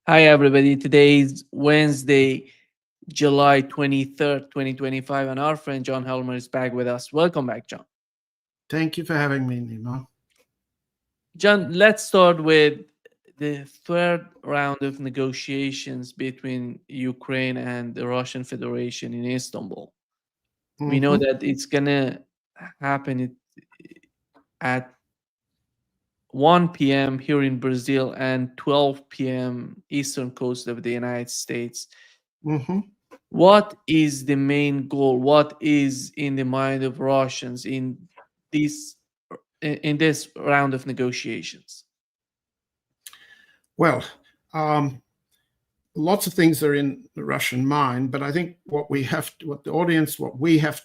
Hi, everybody. Today is Wednesday, July 23rd, 2025, and our friend John Helmer is back with us. Welcome back, John. Thank you for having me, Nima. John, let's start with the third round of negotiations between Ukraine and the Russian Federation in Istanbul. We know Hmm. that it's going to happen at 1 p.m. here in Brazil and 12 p.m. Eastern coast of the United States. Hmm. What is the main goal? What is in the mind of Russians this in this round of negotiations? Well, um, lots of things are in the Russian mind, but I think what we have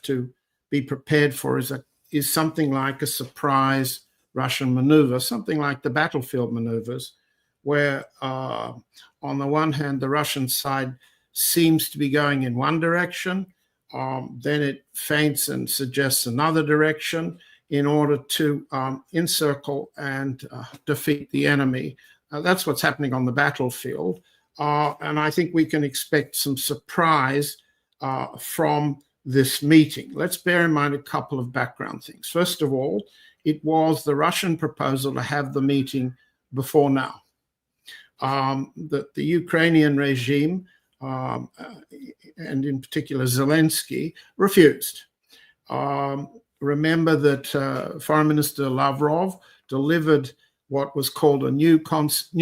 to be prepared for is something like a surprise Russian maneuver, something like the battlefield maneuvers, where on the one hand the Russian side seems to be going in one direction, then it feints and suggests another direction in order to encircle and defeat the enemy. That's what's happening on the battlefield. And I think we can expect some surprise from this meeting. Let's bear in mind a couple of background things. First of all, it was the Russian proposal to have the meeting before now. The Ukrainian regime, and in particular Zelensky, refused. Remember that Foreign Minister Lavrov delivered what was called a new concept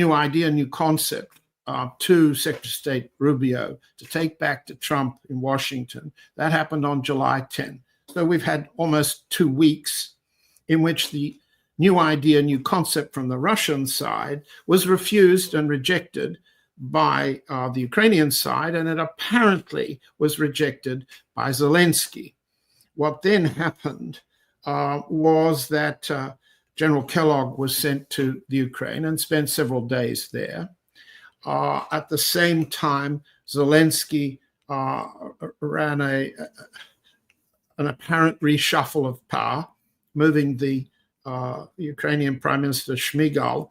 to Secretary of State Rubio to take back to Trump in Washington. That happened on July 10. So we've had almost 2 weeks in which the new idea, new concept from the Russian side was refused and rejected by the Ukrainian side, and it apparently was rejected by Zelensky. What then happened was that General Kellogg was sent to the Ukraine and spent several days there. At the same time, Zelensky ran an apparent reshuffle of power, moving the Ukrainian Prime Minister Shmyhal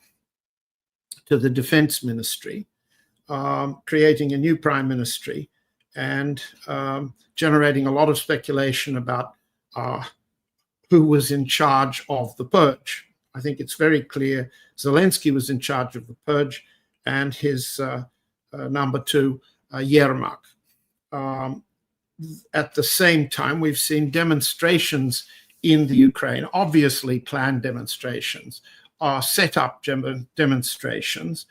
to the Defense Ministry, creating a new prime ministry and generating a lot of speculation about who was in charge of the purge. I think it's very clear Zelensky was in charge of the purge and his number two, Yermak. At the same time, we've seen demonstrations in the Ukraine, obviously planned demonstrations, set up demonstrations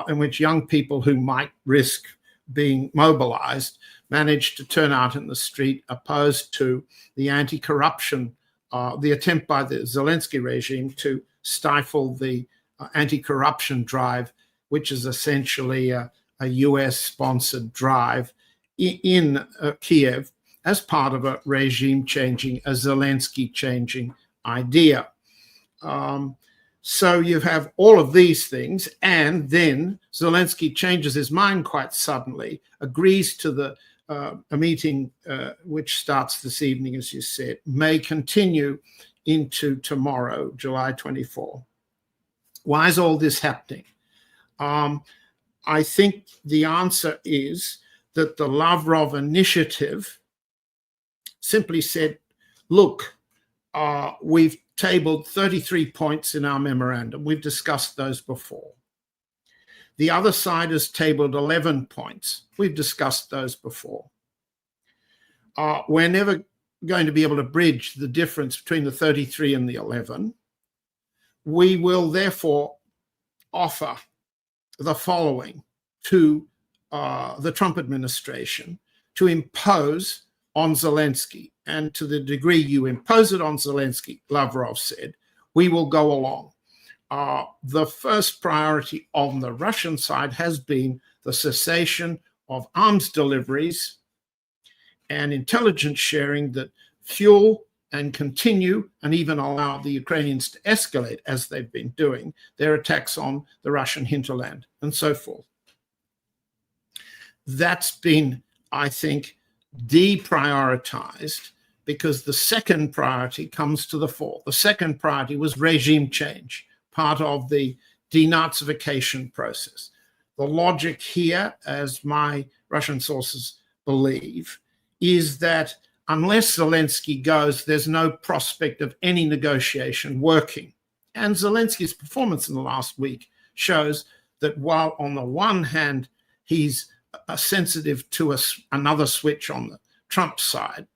in which young people who might risk being mobilized managed to turn out in the street opposed to the anti-corruption, the attempt by the Zelensky regime to stifle the anti-corruption drive, which is essentially a US-sponsored drive in Kiev as part of a regime changing, a Zelensky changing idea. So you have all of these things, and then Zelensky changes his mind quite suddenly, agrees to a meeting which starts this evening, as you said, may continue into tomorrow, July 24. Why is all this happening? I think the answer is that the Lavrov initiative simply said, look, we've tabled 33 points in our memorandum. We've discussed those before. The other side has tabled 11 points. We've discussed those before. We're never going to be able to bridge the difference between the 33 and the 11. We will therefore offer the following to the Trump administration to impose on Zelensky. And to the degree you impose it on Zelensky, Lavrov said, we will go along. The first priority on the Russian side has been the cessation of arms deliveries and intelligence sharing that fuel and continue and even allow the Ukrainians to escalate, as they've been doing, their attacks on the Russian hinterland and so forth. That's been, I think, deprioritized because the second priority comes to the fore. The second priority was regime change, part of the denazification process. the logic here, as my Russian sources believe, is that unless Zelensky goes, there's no prospect of any negotiation working. And Zelensky's performance in the last week shows that while on the one hand he's sensitive to another switch on the Trump side,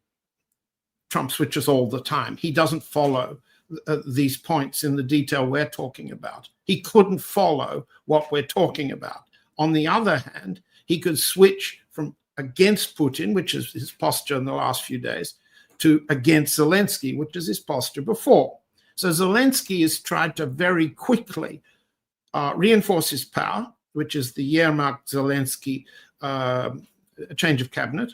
Trump switches all the time. He doesn't follow these points in the detail we're talking about. He couldn't follow what we're talking about. On the other hand, he could switch from against Putin, which is his posture in the last few days, to against Zelensky, which is his posture before. So Zelensky has tried to very quickly reinforce his power, which is the Yermak-Zelensky change of cabinet,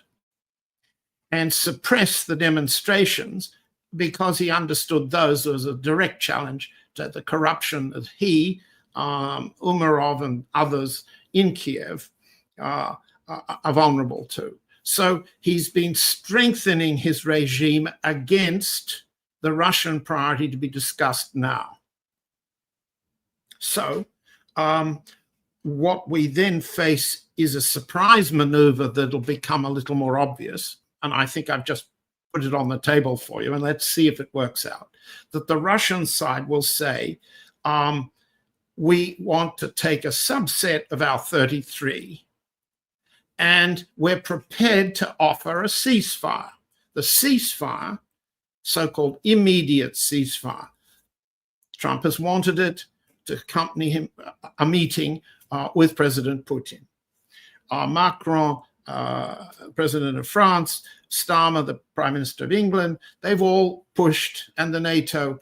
and suppress the demonstrations because he understood those as a direct challenge to the corruption that he, Umarov and others in Kiev are vulnerable to. So he's been strengthening his regime against the Russian priority to be discussed now. So what we then face is a surprise maneuver that'll become a little more obvious. And I think I've just put it on the table for you, and let's see if it works out. That the Russian side will say, we want to take a subset of our 33, and we're prepared to offer a ceasefire. The ceasefire, so-called immediate ceasefire, Trump has wanted it to accompany him a meeting with President Putin. Macron, President of France, Starmer, the Prime Minister of England, they've all pushed, and the NATO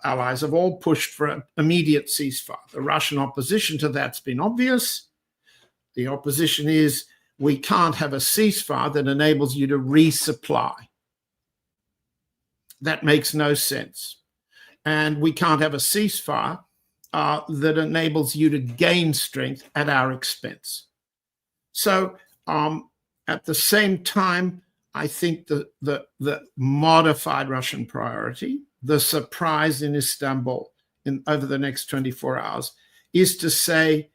allies have all pushed for an immediate ceasefire. The Russian opposition to that's been obvious. The opposition is, we can't have a ceasefire that enables you to resupply. That makes no sense. And we can't have a ceasefire that enables you to gain strength at our expense. So at the same time, I think the modified Russian priority, the surprise in Istanbul over the next 24 hours, is to say,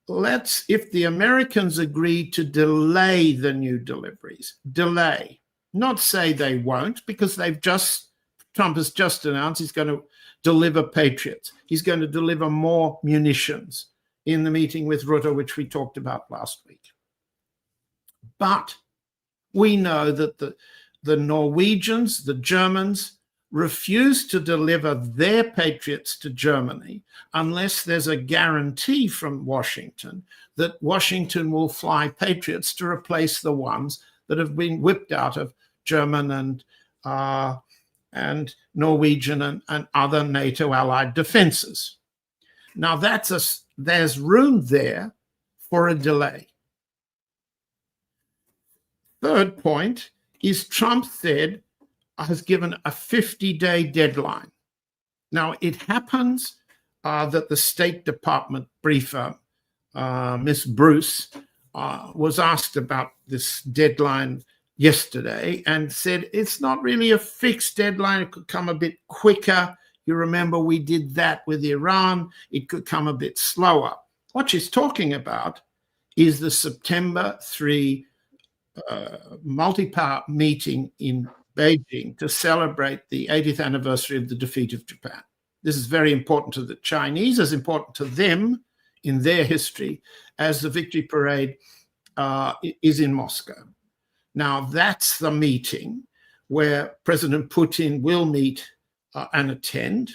if the Americans agree to delay the new deliveries, delay, not say they won't, because Trump has just announced he's going to deliver Patriots. He's going to deliver more munitions in the meeting with Rutte, which we talked about last week. But we know that the Norwegians, the Germans, refuse to deliver their Patriots to Germany unless there's a guarantee from Washington that Washington will fly Patriots to replace the ones that have been whipped out of German and Norwegian and other NATO allied defenses. Now there's room there for a delay. Third point is Trump has given a 50-day deadline. Now, it happens that the State Department briefer, Miss Bruce, was asked about this deadline yesterday and said it's not really a fixed deadline. It could come a bit quicker. You remember we did that with Iran. It could come a bit slower. What she's talking about is the September 3 multi-part meeting in Beijing to celebrate the 80th anniversary of the defeat of Japan. This is very important to the Chinese, as important to them in their history as the victory parade is in Moscow. Now, that's the meeting where President Putin will meet and attend,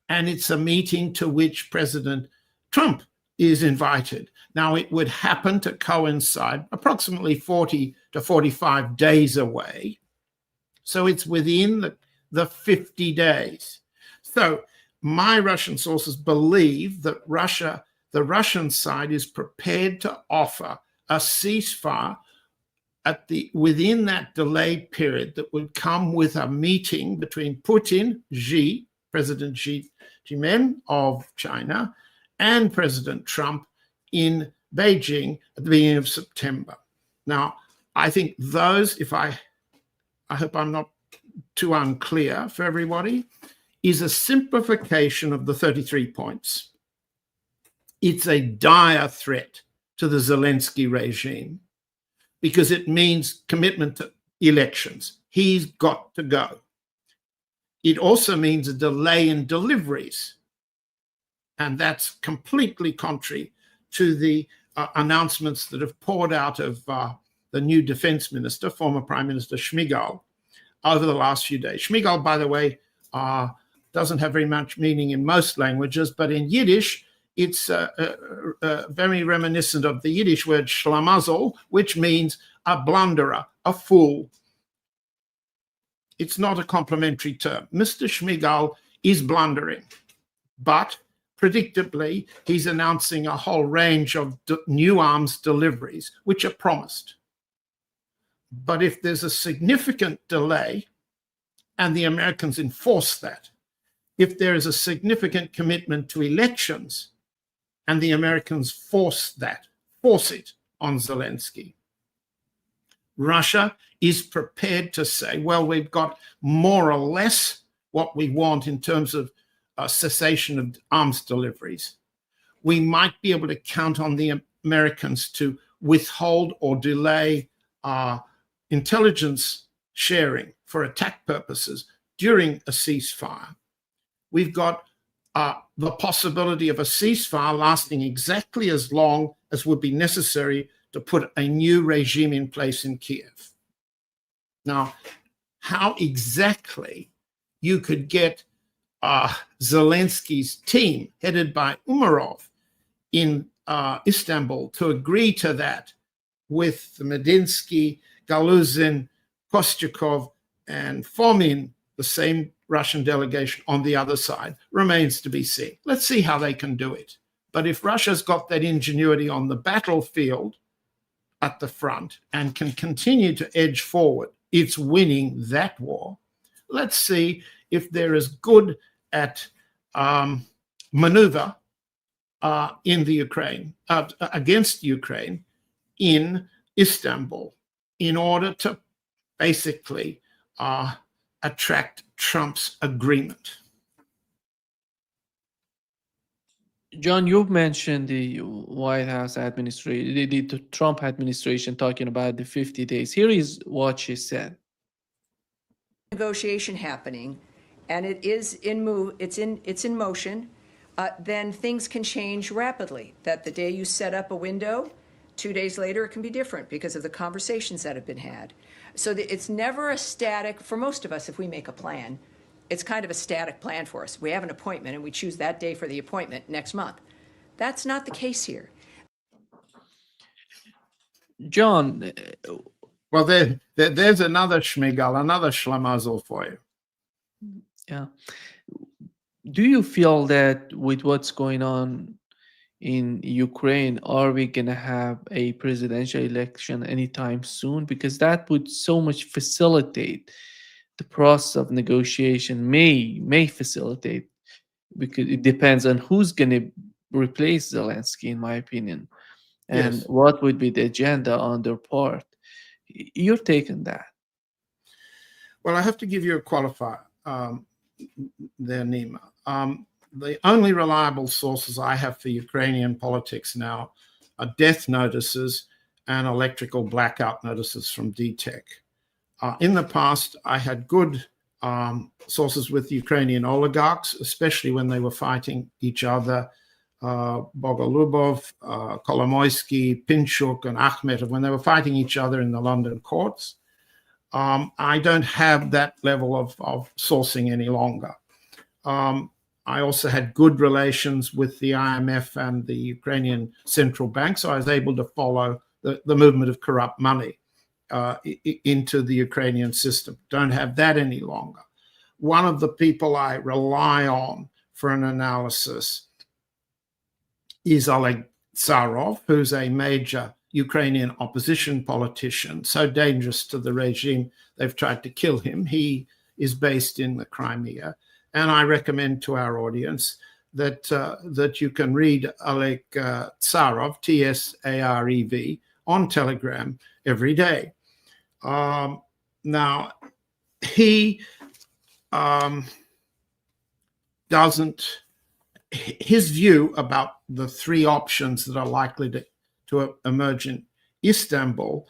and it's a meeting to which President Trump is invited. Now, it would happen to coincide approximately 40 to 45 days away. So it's within the 50 days. So my Russian sources believe that the Russian side is prepared to offer a ceasefire within that delayed period that would come with a meeting between Putin, President Xi Jinping of China, and President Trump in Beijing at the beginning of September. Now, I think those, I hope I'm not too unclear for everybody, is a simplification of the 33 points. It's a dire threat to the Zelensky regime because it means commitment to elections. He's got to go. It also means a delay in deliveries. And that's completely contrary to the announcements that have poured out of the new defense minister, former Prime Minister Shmyhal, over the last few days. Shmyhal, by the way, doesn't have very much meaning in most languages, but in Yiddish, it's very reminiscent of the Yiddish word schlamazel, which means a blunderer, a fool. It's not a complimentary term. Mr. Shmyhal is blundering, but predictably, he's announcing a whole range of new arms deliveries, which are promised. But if there's a significant delay, and the Americans enforce that, if there is a significant commitment to elections, and the Americans force it on Zelensky, Russia is prepared to say, well, we've got more or less what we want in terms of cessation of arms deliveries. We might be able to count on the Americans to withhold or delay intelligence sharing for attack purposes during a ceasefire. We've got the possibility of a ceasefire lasting exactly as long as would be necessary to put a new regime in place in Kiev. Now, how exactly you could get Zelensky's team, headed by Umarov, in Istanbul to agree to that with Medinsky, Galuzin, Kostyakov, and Fomin, the same Russian delegation on the other side, remains to be seen. Let's see how they can do it. But if Russia's got that ingenuity on the battlefield at the front and can continue to edge forward, it's winning that war. Let's see if they're as good at maneuver in the Ukraine, against Ukraine in Istanbul, in order to basically attract Trump's agreement. John, you've mentioned the White House administration, the Trump administration talking about the 50 days. Here is what she said. Negotiation happening, and it's in motion, then things can change rapidly. That the day you set up a window, 2 days later it can be different because of the conversations that have been had. So it's never a static, for most of us, if we make a plan, it's kind of a static plan for us. We have an appointment and we choose that day for the appointment next month. That's not the case here. John. Well, there's another Shmyhal, another Schlamazel for you. Yeah. Do you feel that with what's going on in Ukraine, are we going to have a presidential election anytime soon? Because that would so much facilitate the process of negotiation, may facilitate, because it depends on who's going to replace Zelensky, in my opinion, and Yes. what would be the agenda on their part. You're taking that. Well, I have to give you a qualifier there, Nima. The only reliable sources I have for Ukrainian politics now are death notices and electrical blackout notices from DTEC. In the past, I had good sources with Ukrainian oligarchs, especially when they were fighting each other. Bogolubov, Kolomoisky, Pinchuk, and Akhmetov, when they were fighting each other in the London courts. I don't have that level of sourcing any longer. I also had good relations with the IMF and the Ukrainian central bank, so I was able to follow the movement of corrupt money into the Ukrainian system. Don't have that any longer. One of the people I rely on for an analysis is Oleg Tsarov, who's a major Ukrainian opposition politician, so dangerous to the regime they've tried to kill him. He is based in the Crimea. And I recommend to our audience that you can read Oleg Tsarov, Tsarev, on Telegram every day. Now, he doesn't, his view about the three options that are likely to to emerge in Istanbul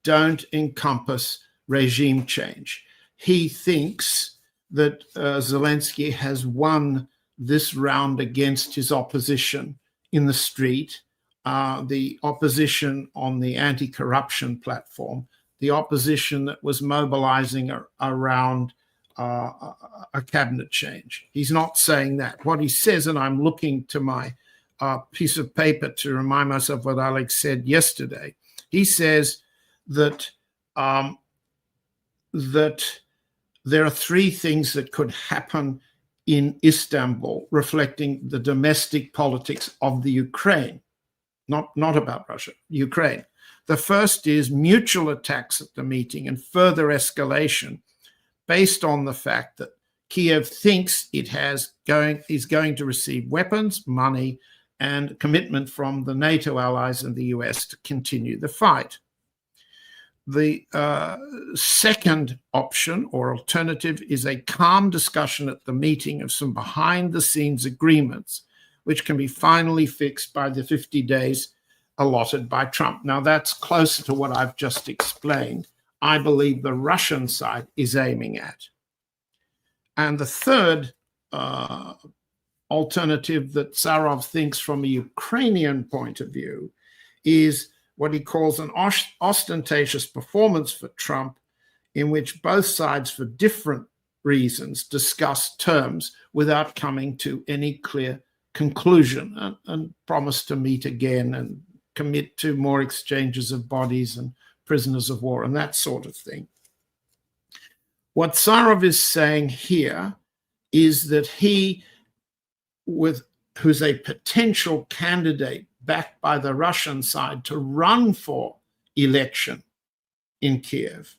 don't encompass regime change. He thinks that Zelensky has won this round against his opposition in the street, the opposition on the anti-corruption platform, the opposition that was mobilizing around a cabinet change. He's not saying that. What he says, and I'm looking to my piece of paper to remind myself what Alex said yesterday, he says that that there are three things that could happen in Istanbul, reflecting the domestic politics of the Ukraine, not about Russia, Ukraine. The first is mutual attacks at the meeting and further escalation based on the fact that Kiev thinks it is going to receive weapons, money, and commitment from the NATO allies and the US to continue the fight. The second option or alternative is a calm discussion at the meeting of some behind-the-scenes agreements, which can be finally fixed by the 50 days allotted by Trump. Now, that's closer to what I've just explained. I believe the Russian side is aiming at. And the third alternative that Sarov thinks from a Ukrainian point of view is what he calls an ostentatious performance for Trump, in which both sides, for different reasons, discuss terms without coming to any clear conclusion and promise to meet again and commit to more exchanges of bodies and prisoners of war and that sort of thing. What Sarov is saying here is that he, who's a potential candidate backed by the Russian side to run for election in Kiev,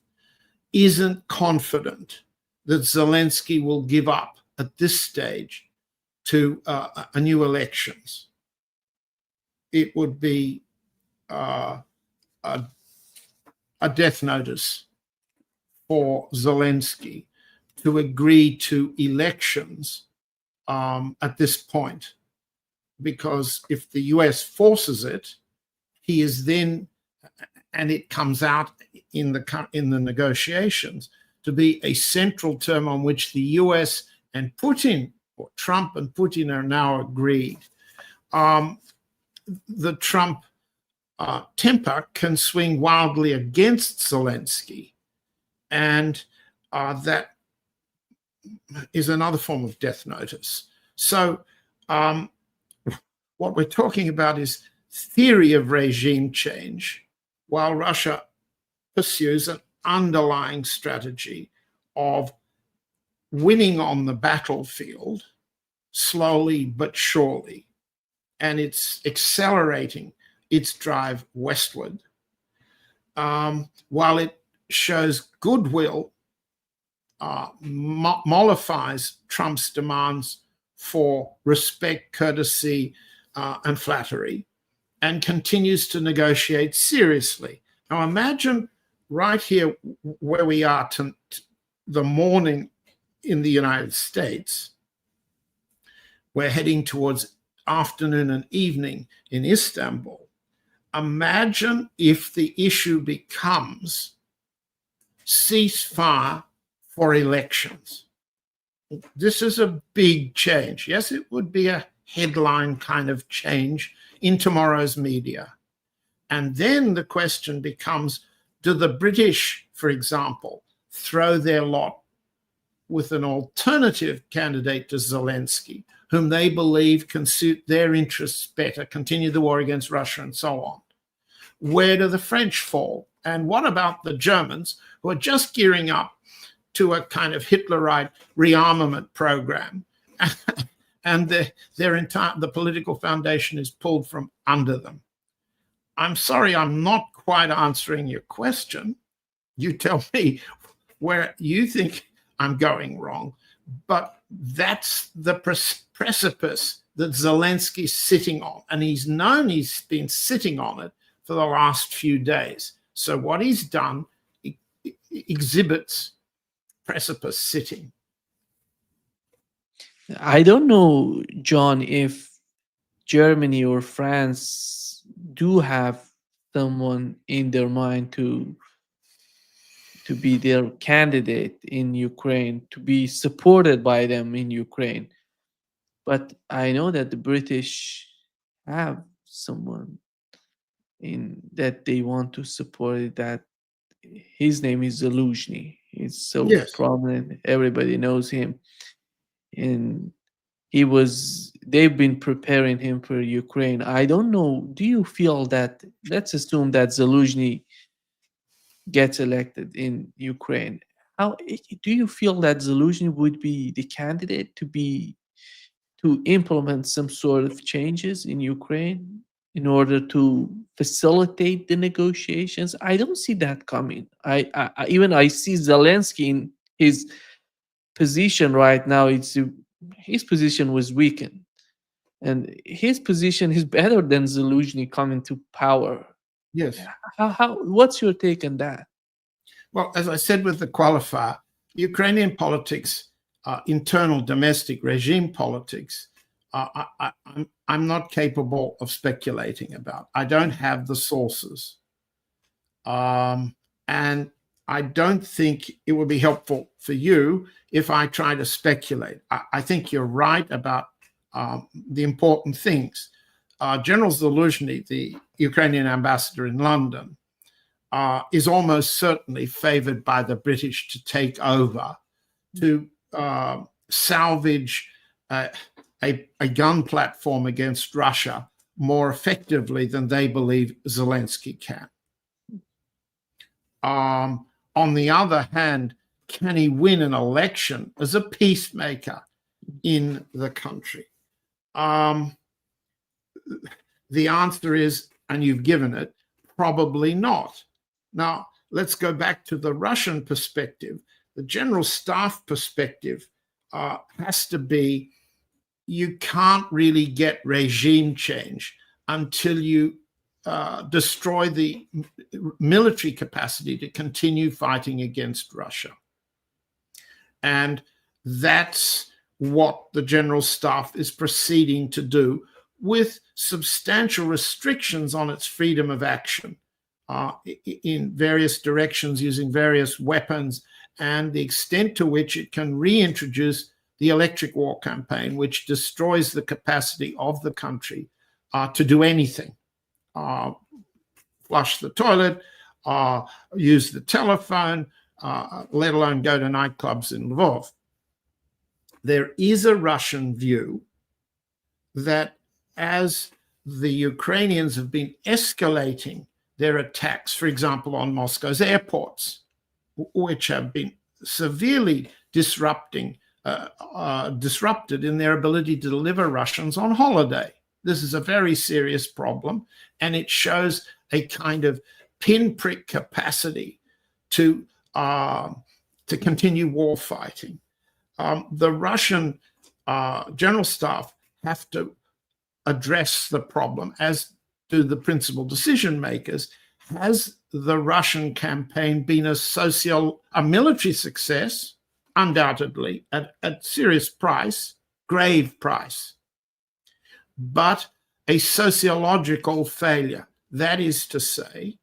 isn't confident that Zelensky will give up at this stage to a new elections. It would be a death notice for Zelensky to agree to elections at this point, because if the US forces it, he is then, and it comes out in the negotiations, to be a central term on which the US and Putin, or Trump and Putin, are now agreed. The Trump temper can swing wildly against Zelensky, and that is another form of death notice. So what we're talking about is theory of regime change, while Russia pursues an underlying strategy of winning on the battlefield slowly but surely, and it's accelerating its drive westward, while it shows goodwill, mollifies Trump's demands for respect, courtesy, and flattery, and continues to negotiate seriously. Now imagine right here where we are the morning in the United States. We're heading towards afternoon and evening in Istanbul. Imagine if the issue becomes ceasefire for elections. This is a big change. Yes, it would be a headline kind of change in tomorrow's media. And then the question becomes, do the British, for example, throw their lot with an alternative candidate to Zelensky, whom they believe can suit their interests better, continue the war against Russia and so on? Where do the French fall? And what about the Germans, who are just gearing up to a kind of Hitlerite rearmament program? And the political foundation is pulled from under them. I'm sorry, I'm not quite answering your question. You tell me where you think I'm going wrong. But that's the precipice that Zelensky's sitting on. And he's been sitting on it for the last few days. So what he's done exhibits precipice sitting. I don't know, John, if Germany or France do have someone in their mind to be their candidate in Ukraine, to be supported by them in Ukraine. But I know that the British have someone in that they want to support it, that his name is Zelensky. He's so Yes. prominent. Everybody knows him. And they've been preparing him for Ukraine. I don't know. Do you feel that, let's assume that Zelensky gets elected in Ukraine. How do you feel that Zelensky would be the candidate to implement some sort of changes in Ukraine in order to facilitate the negotiations? I don't see that coming. I see Zelensky in his position right now. His position was weakened, and his position is better than Zelensky coming to power. Yes. What's your take on that? Well, as I said with the qualifier, Ukrainian politics, internal domestic regime politics, I'm not capable of speculating about. I don't have the sources. And I don't think it would be helpful for you if I try to speculate. I think you're right about the important things. General Zelensky, the Ukrainian ambassador in London, is almost certainly favored by the British to take over, to salvage a gun platform against Russia more effectively than they believe Zelensky can. On the other hand, can he win an election as a peacemaker in the country? The answer is, and you've given it, probably not. Now, let's go back to the Russian perspective. The general staff perspective has to be, you can't really get regime change until you destroy the military capacity to continue fighting against Russia. And that's what the general staff is proceeding to do, with substantial restrictions on its freedom of action in various directions, using various weapons, and the extent to which it can reintroduce the electric war campaign, which destroys the capacity of the country to do anything. Flush the toilet, use the telephone, let alone go to nightclubs in Lvov. There is a Russian view that as the Ukrainians have been escalating their attacks, for example, on Moscow's airports, which have been severely disrupted in their ability to deliver Russians on holiday. This is a very serious problem, and it shows a kind of pinprick capacity to continue war fighting. The Russian general staff have to address the problem, as do the principal decision makers. Has the Russian campaign been a military success? Undoubtedly, at serious price, grave price, but a sociological failure. That is to say,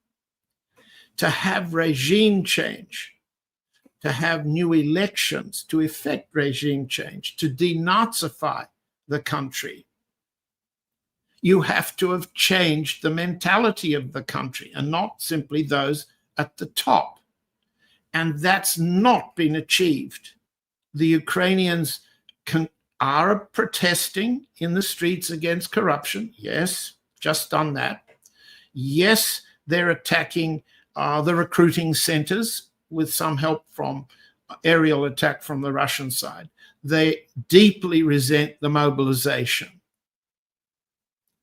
to have regime change, to have new elections to effect regime change, to denazify the country, you have to have changed the mentality of the country and not simply those at the top. And that's not been achieved. The Ukrainians are protesting in the streets against corruption. Yes, just done that. Yes, they're attacking the recruiting centers with some help from aerial attack from the Russian side. They deeply resent the mobilization,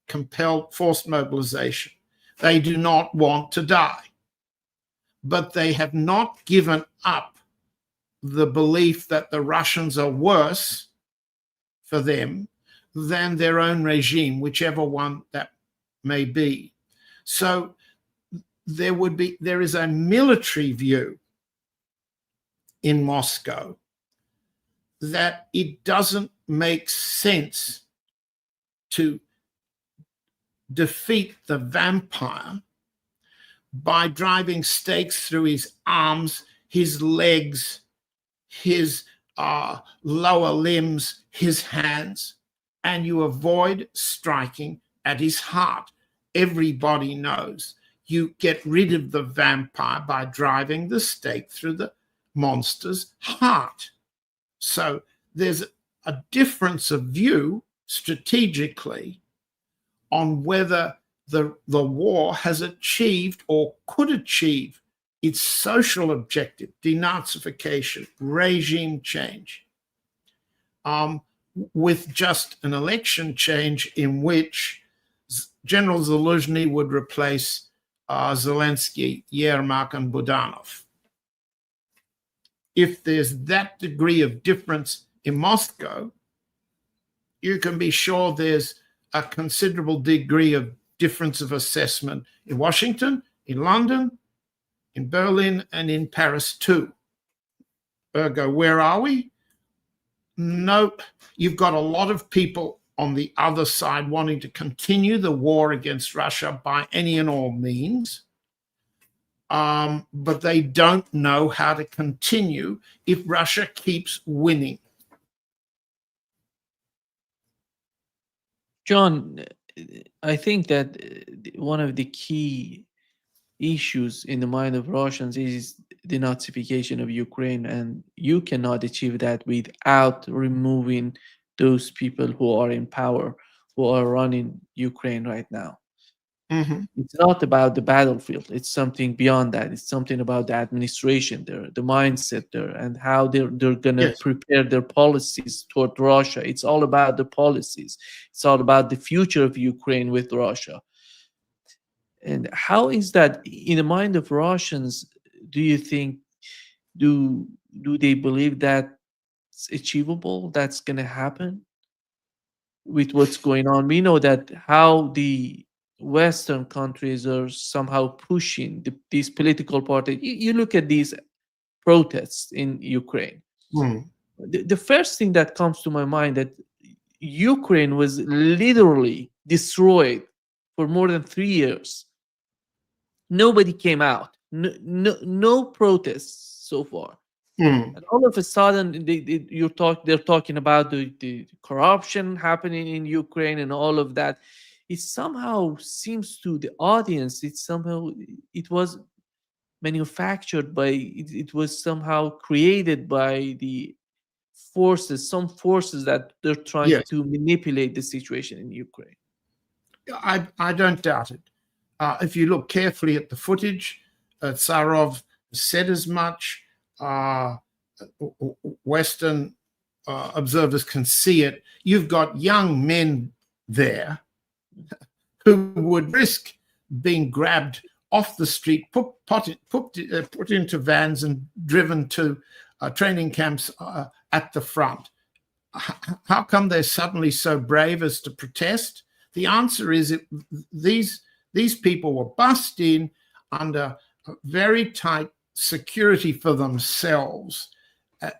compelled forced mobilization. They do not want to die, but they have not given up the belief that the Russians are worse for them than their own regime, whichever one that may be. So there is a military view in Moscow that it doesn't make sense to defeat the vampire by driving stakes through his arms, his legs, his lower limbs, his hands, and you avoid striking at his heart. Everybody knows you get rid of the vampire by driving the stake through the monster's heart. So there's a difference of view strategically on whether the war has achieved or could achieve its social objective, denazification, regime change, with just an election change in which General Zaluzhny would replace Zelensky, Yermak, and Budanov. If there's that degree of difference in Moscow, you can be sure there's a considerable degree of difference of assessment in Washington, in London, in Berlin, and in Paris too. Ergo, where are we? No, you've got a lot of people on the other side wanting to continue the war against Russia by any and all means, but they don't know how to continue if Russia keeps winning. John, I think that one of the key issues in the mind of Russians is the Nazification of Ukraine, and you cannot achieve that without removing those people who are in power, who are running Ukraine right now. It's not about the battlefield. It's something beyond that. It's something about the administration there, the mindset there, and how they're going to prepare their policies toward Russia. It's all about the policies. It's all about the future of Ukraine with Russia. And how is that in the mind of Russians? Do you think, do they believe that's achievable? That's going to happen with what's going on? We know that how the Western countries are somehow pushing these political parties. You look at these protests in Ukraine. The first thing that comes to my mind that Ukraine was literally destroyed for more than 3 years. Nobody came out. No protests so far. And all of a sudden, they're talking about the corruption happening in Ukraine and all of that. It somehow seems to the audience, it was manufactured by, it was somehow created by the forces, some forces that they're trying to manipulate the situation in Ukraine. I don't doubt it. If you look carefully at the footage, Tsarov said as much. Western observers can see it. You've got young men there who would risk being grabbed off the street, put into vans and driven to training camps at the front. How come they're suddenly so brave as to protest? The answer is these people were bussed in under very tight security for themselves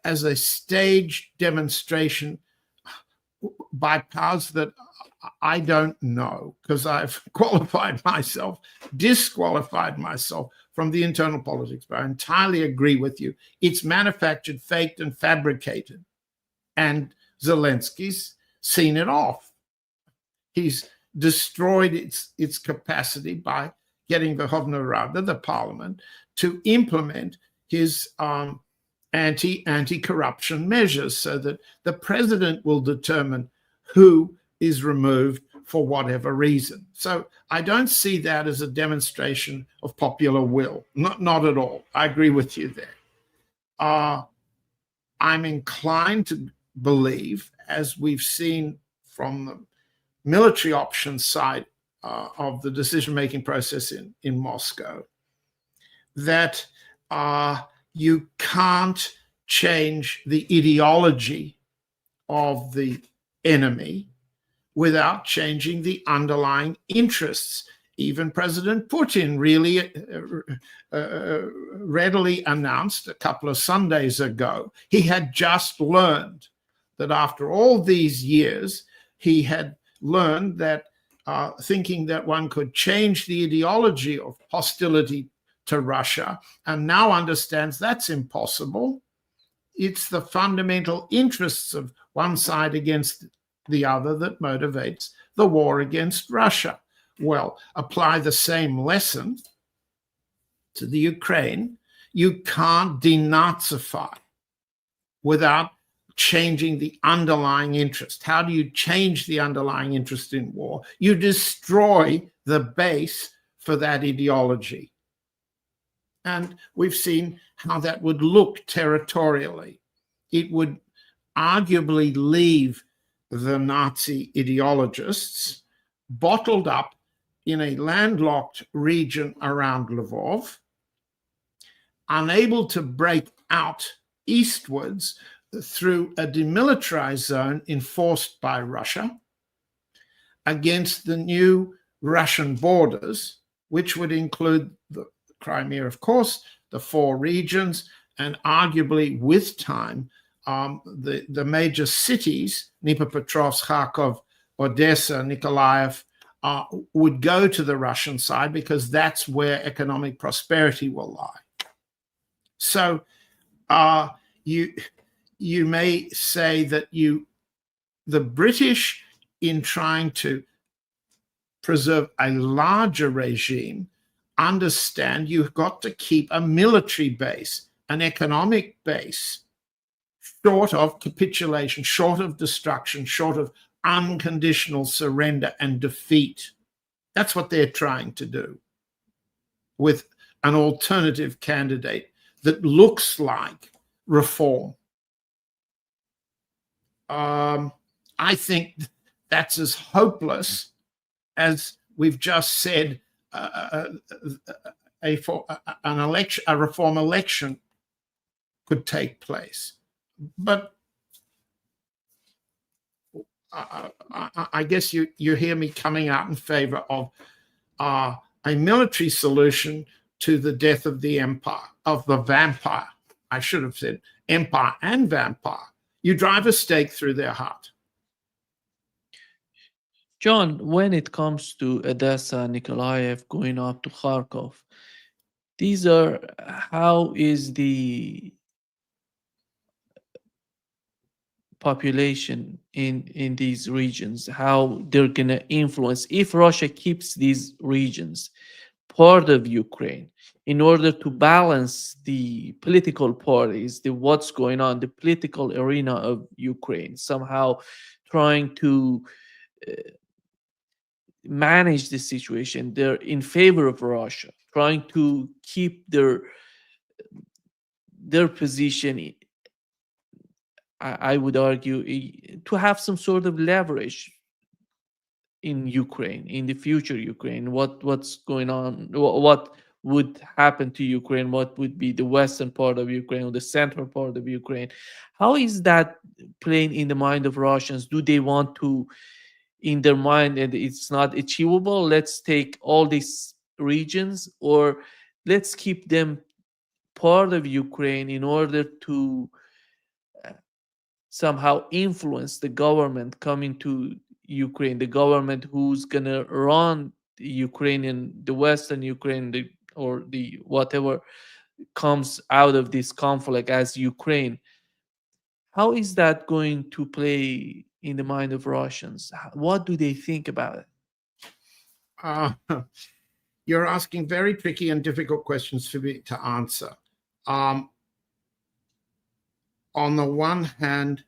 as a staged demonstration by powers that I don't know, because I've disqualified myself from the internal politics. But I entirely agree with you. It's manufactured, faked, and fabricated. And Zelensky's seen it off. He's destroyed its capacity by getting the Verkhovna Rada, the parliament, to implement his anti-corruption measures so that the president will determine who is removed for whatever reason. So I don't see that as a demonstration of popular will. Not at all. I agree with you there. I'm inclined to believe, as we've seen from the military options side of the decision-making process in Moscow, that you can't change the ideology of the enemy without changing the underlying interests. Even President Putin really readily announced a couple of Sundays ago, he had just learned that after all these years, he had learned that thinking that one could change the ideology of hostility to Russia, and now understands that's impossible. It's the fundamental interests of one side against the other that motivates the war against Russia. Well, apply the same lesson to the Ukraine. You can't denazify without changing the underlying interest. How do you change the underlying interest in war? You destroy the base for that ideology. And we've seen how that would look territorially. It would arguably leave the Nazi ideologists bottled up in a landlocked region around Lvov, unable to break out eastwards through a demilitarized zone enforced by Russia against the new Russian borders, which would include the Crimea, of course, the 4 regions, and arguably with time, the major cities, Dnipropetrovsk, Kharkov, Odessa, Nikolaev, would go to the Russian side because that's where economic prosperity will lie. So you may say that the British, in trying to preserve a larger regime, understand you've got to keep a military base, an economic base, short of capitulation, short of destruction, short of unconditional surrender and defeat. That's what they're trying to do with an alternative candidate that looks like reform. I think that's as hopeless as we've just said a reform election could take place. But I guess you hear me coming out in favor of a military solution to the death of the empire, of the vampire. I should have said empire and vampire. You drive a stake through their heart. John, when it comes to Odessa, Nikolaev, going up to Kharkov, how is the population in these regions, how they're going to influence, if Russia keeps these regions part of Ukraine, in order to balance the political parties, what's going on, the political arena of Ukraine, somehow trying to manage the situation. They're in favor of Russia, trying to keep their position, I would argue, to have some sort of leverage in Ukraine, in the future Ukraine, what's going on, what would happen to Ukraine, what would be the western part of Ukraine or the central part of Ukraine. How is that playing in the mind of Russians? Do they want to, in their mind, and it's not achievable, let's take all these regions, or let's keep them part of Ukraine in order to somehow influence the government coming to Ukraine, the government who's gonna run the Ukrainian, the Western Ukraine, or the whatever comes out of this conflict as Ukraine. How is that going to play in the mind of Russians? What do they think about it? You're asking very tricky and difficult questions for me to answer. On the one hand,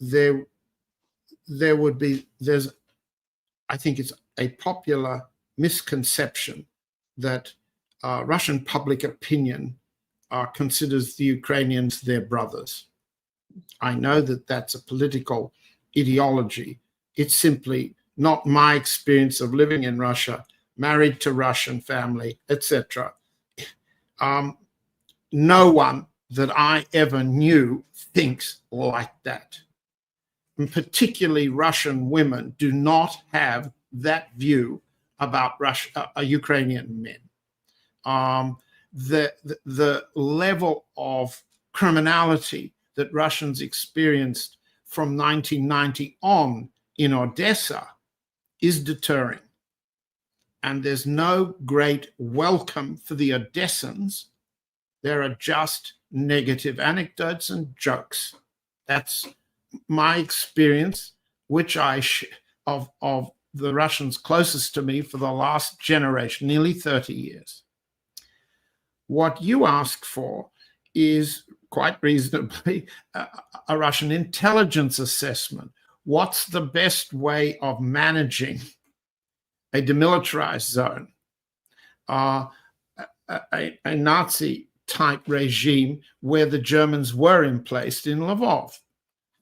I think it's a popular misconception that Russian public opinion considers the Ukrainians their brothers. I know that that's a political ideology. It's simply not my experience of living in Russia, married to Russian family, etc. No one that I ever knew thinks like that. And particularly Russian women do not have that view about Ukrainian men. The level of criminality that Russians experienced from 1990 on in Odessa is deterring. And there's no great welcome for the Odessans. There are just negative anecdotes and jokes. That's my experience, which of the Russians closest to me for the last generation, nearly 30 years. What you ask for is quite reasonably a Russian intelligence assessment. What's the best way of managing a demilitarized zone, a Nazi-type regime where the Germans were emplaced in Lvov?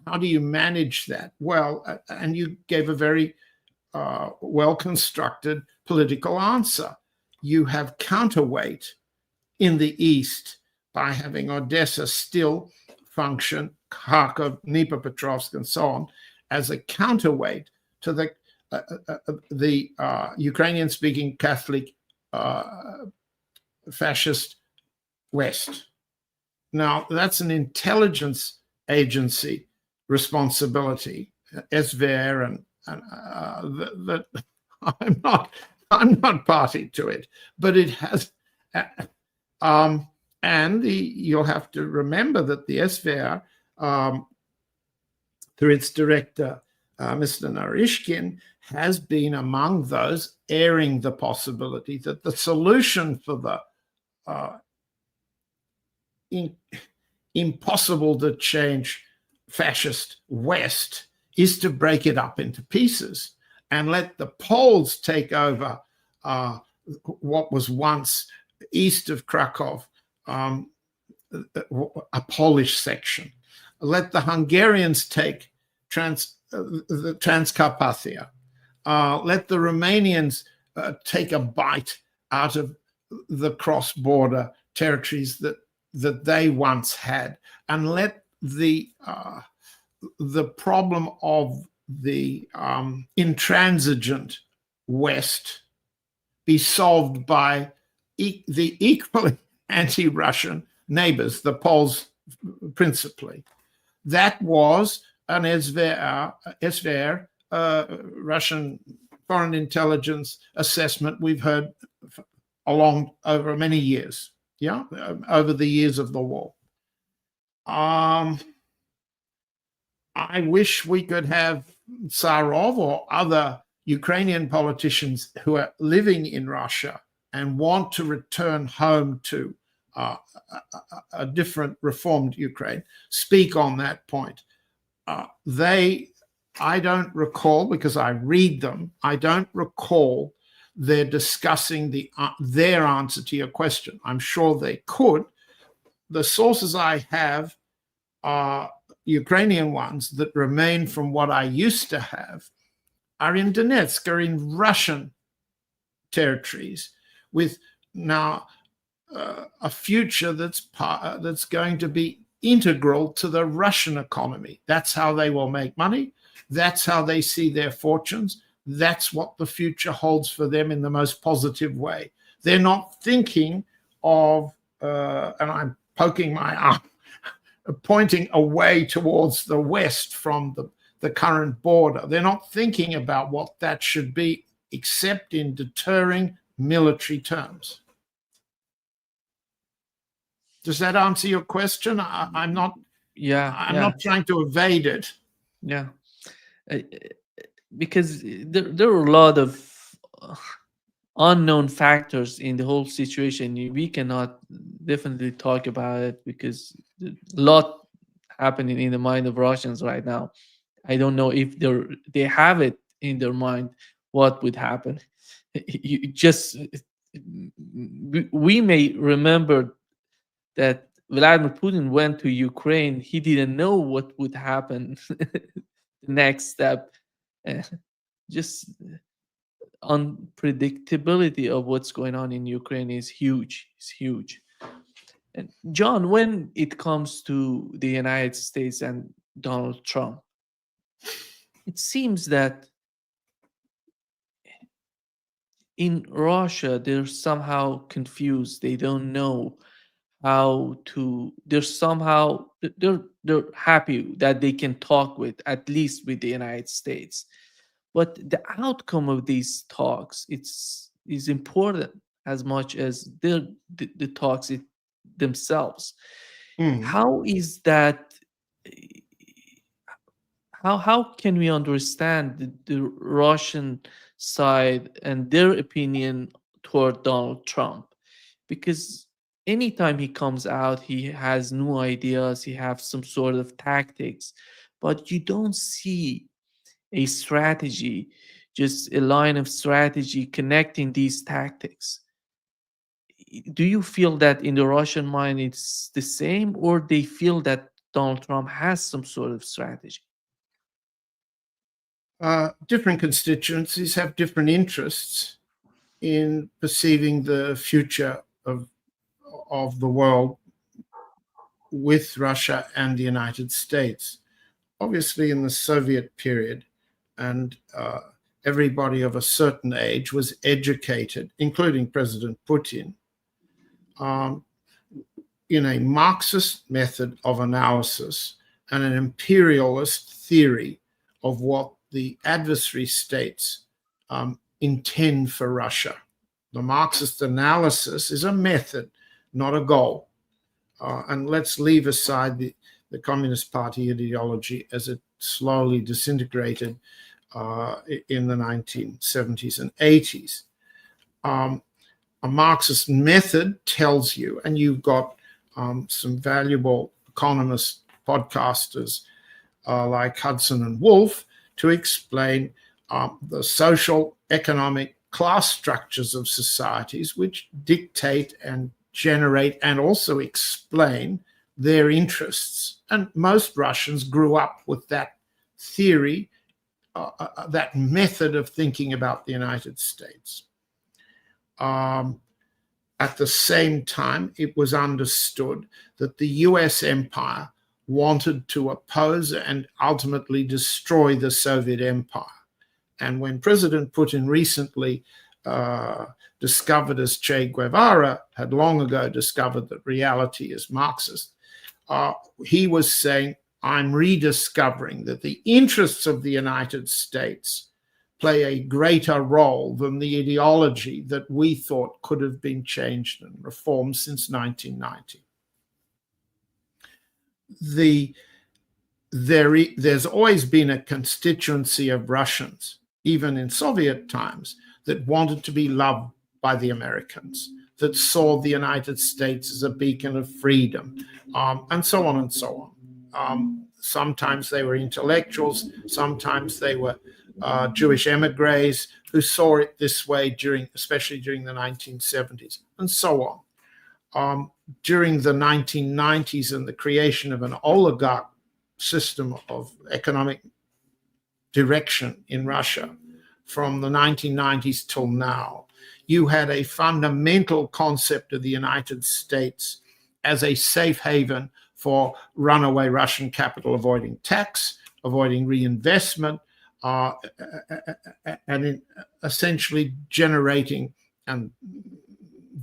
How do you manage that? Well, and you gave a very well-constructed political answer. You have counterweight in the east by having Odessa still function, Kharkov, Dnipropetrovsk, and so on, as a counterweight to the Ukrainian-speaking Catholic fascist West. Now, that's an intelligence agency responsibility, SVR, and that I'm not party to it, but it has. And you'll have to remember that the SVR, through its director, Mr. Narishkin, has been among those airing the possibility that the solution for the impossible to change fascist West is to break it up into pieces and let the Poles take over what was once east of Krakow, a Polish section. Let the Hungarians take the Transcarpathia. Let the Romanians take a bite out of the cross-border territories that they once had, and let the problem of the intransigent West be solved by the equally anti-Russian neighbors, the Poles principally. That was an SVR, Russian foreign intelligence assessment we've heard over many years, over the years of the war. I wish we could have Tsarov or other Ukrainian politicians who are living in Russia and want to return home to a different reformed Ukraine speak on that point. I don't recall, because I read them, I don't recall they're discussing their answer to your question. I'm sure they could. The sources I have are Ukrainian ones that remain from what I used to have, are in Donetsk, are in Russian territories, with now a future that's going to be integral to the Russian economy. That's how they will make money. That's how they see their fortunes. That's what the future holds for them in the most positive way. They're not thinking of, and I'm poking my arm, pointing away towards the West from the current border. They're not thinking about what that should be, except in deterring military terms. Does that answer your question? I'm not. I'm not trying to evade it. Yeah, because there are a lot of unknown factors in the whole situation. We cannot definitely talk about it because a lot happening in the mind of Russians right now. I don't know if they have it in their mind what would happen. We may remember that Vladimir Putin went to Ukraine. He didn't know what would happen. The next step, just unpredictability of what's going on in Ukraine is huge. It's huge. And John, when it comes to the United States and Donald Trump, it seems that in Russia they're somehow confused. They don't know how to. They're happy that they can talk with, at least with, the United States. But the outcome of these talks is important as much as the talks themselves. Mm. How is that? How can we understand the Russian side and their opinion toward Donald Trump? Because anytime he comes out, he has new ideas, he has some sort of tactics, but you don't see a strategy, just a line of strategy connecting these tactics. Do you feel that in the Russian mind it's the same, or they feel that Donald Trump has some sort of strategy? Different constituencies have different interests in perceiving the future of the world with Russia and the United States. Obviously, in the Soviet period, and everybody of a certain age was educated, including President Putin, in a Marxist method of analysis and an imperialist theory of what the adversary states intend for Russia. The Marxist analysis is a method, not a goal. And let's leave aside the Communist Party ideology as it slowly disintegrated in the 1970s and 80s. A Marxist method tells you, and you've got some valuable economist podcasters like Hudson and Wolf to explain the social, economic, class structures of societies which dictate and generate and also explain their interests. And most Russians grew up with that theory, that method of thinking about the United States. At the same time, it was understood that the US empire wanted to oppose and ultimately destroy the Soviet empire. And when President Putin recently discovered, as Che Guevara had long ago discovered, that reality is Marxist, he was saying, I'm rediscovering that the interests of the United States play a greater role than the ideology that we thought could have been changed and reformed since 1990. There's always been a constituency of Russians, even in Soviet times, that wanted to be loved by the Americans, that saw the United States as a beacon of freedom, and so on and so on. Sometimes they were intellectuals, sometimes they were Jewish emigres who saw it this way especially during the 1970s, and so on. During the 1990s and the creation of an oligarch system of economic direction in Russia, from the 1990s till now, you had a fundamental concept of the United States as a safe haven for runaway Russian capital, avoiding tax, avoiding reinvestment, and essentially generating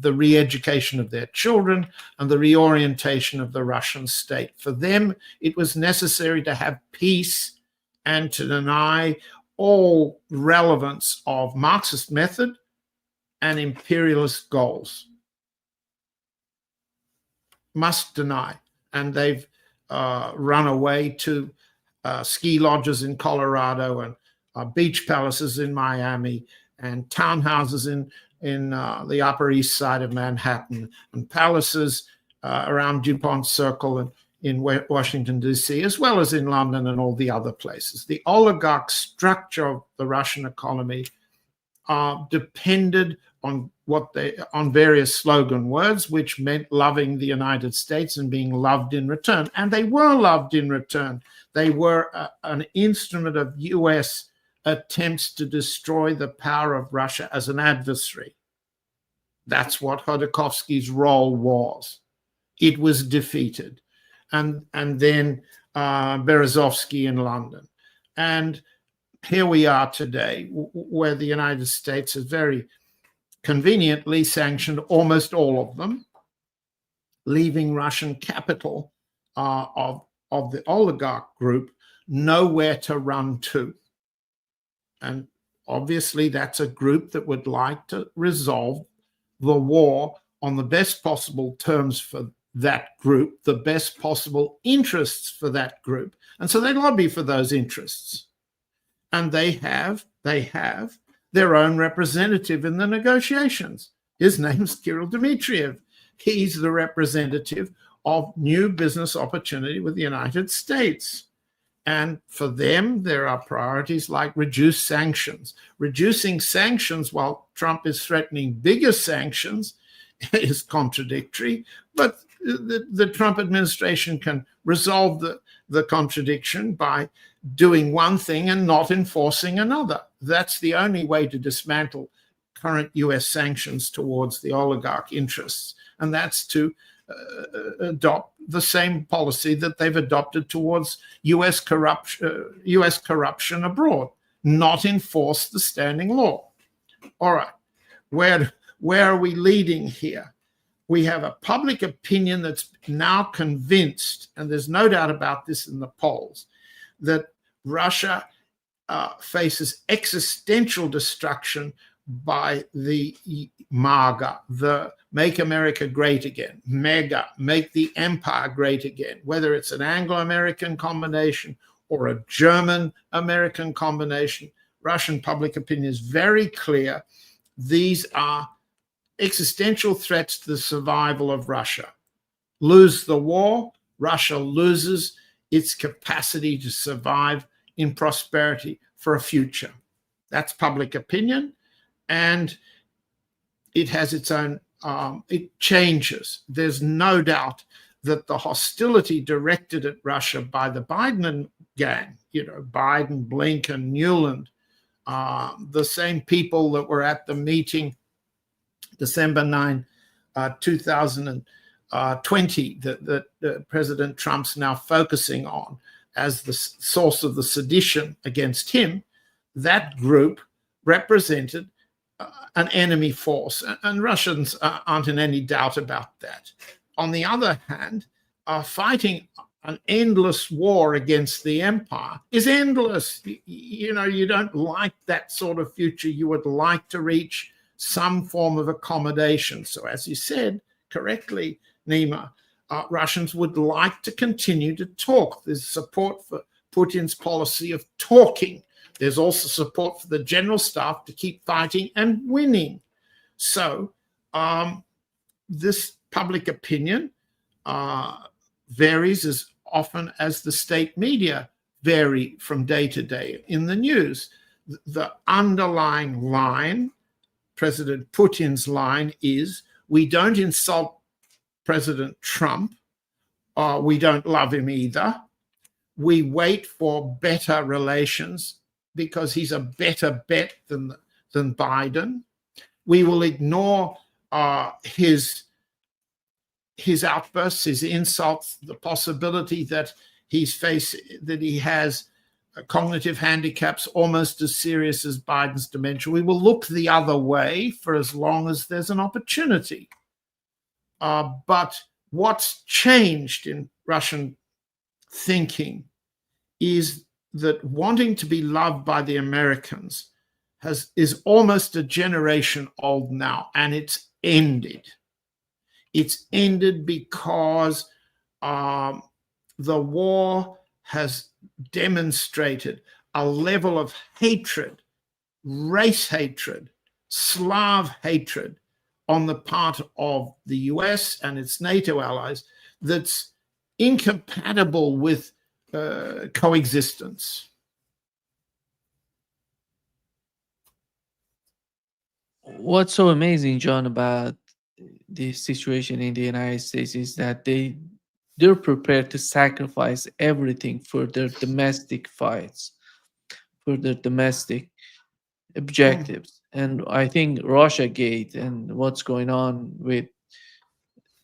the re-education of their children and the reorientation of the Russian state. For them, it was necessary to have peace and to deny all relevance of Marxist method and imperialist goals. Must deny. And they've run away to ski lodges in Colorado and beach palaces in Miami and townhouses in the Upper East Side of Manhattan and palaces around DuPont Circle and in Washington, D.C., as well as in London and all the other places. The oligarch structure of the Russian economy depended on on various slogan words, which meant loving the United States and being loved in return. And they were loved in return. They were an instrument of US attempts to destroy the power of Russia as an adversary. That's what Khodorkovsky's role was. It was defeated. And then Berezovsky in London. And here we are today, where the United States has very conveniently sanctioned almost all of them, leaving Russian capital of the oligarch group nowhere to run to. And obviously, that's a group that would like to resolve the war on the best possible terms for that group, the best possible interests for that group. And so they lobby for those interests. And they have their own representative in the negotiations. His name's Kirill Dmitriev. He's the representative of new business opportunity with the United States. And for them, there are priorities like reduce sanctions. Reducing sanctions while Trump is threatening bigger sanctions is contradictory, but the Trump administration can resolve the contradiction by doing one thing and not enforcing another. That's the only way to dismantle current US sanctions towards the oligarch interests, and that's to adopt the same policy that they've adopted towards US corruption abroad, not enforce the standing law. All right, where are we leading here? We have a public opinion that's now convinced, and there's no doubt about this in the polls, that Russia faces existential destruction by the MAGA, the Make America Great Again, MEGA, Make the Empire Great Again, whether it's an Anglo-American combination or a German-American combination. Russian public opinion is very clear. These are existential threats to the survival of Russia. Lose the war, Russia loses its capacity to survive in prosperity for a future. That's public opinion, and it has its own, it changes. There's no doubt that the hostility directed at Russia by the Biden gang, Biden, Blinken, Newland, the same people that were at the meeting December 9, 2020, that President Trump's now focusing on as the source of the sedition against him, that group represented an enemy force, and Russians aren't in any doubt about that. On the other hand, fighting an endless war against the empire is endless. You don't like that sort of future. You would like to reach some form of accommodation. So as you said correctly, Nima, Russians would like to continue to talk. There's support for Putin's policy of talking. There's also support for the general staff to keep fighting and winning. So this public opinion varies as often as the state media vary from day to day in the news. The underlying line, President Putin's line, is we don't insult President Trump. We don't love him either. We wait for better relations because he's a better bet than Biden. We will ignore his outbursts, his insults, the possibility that he has cognitive handicaps almost as serious as Biden's dementia. We will look the other way for as long as there's an opportunity. But what's changed in Russian thinking is that wanting to be loved by the Americans is almost a generation old now, and it's ended. It's ended because the war has demonstrated a level of hatred, race hatred, Slav hatred on the part of the US and its NATO allies that's incompatible with coexistence. What's so amazing, John, about the situation in the United States is that they're prepared to sacrifice everything for their domestic fights, for their domestic objectives. And I think Russiagate and what's going on with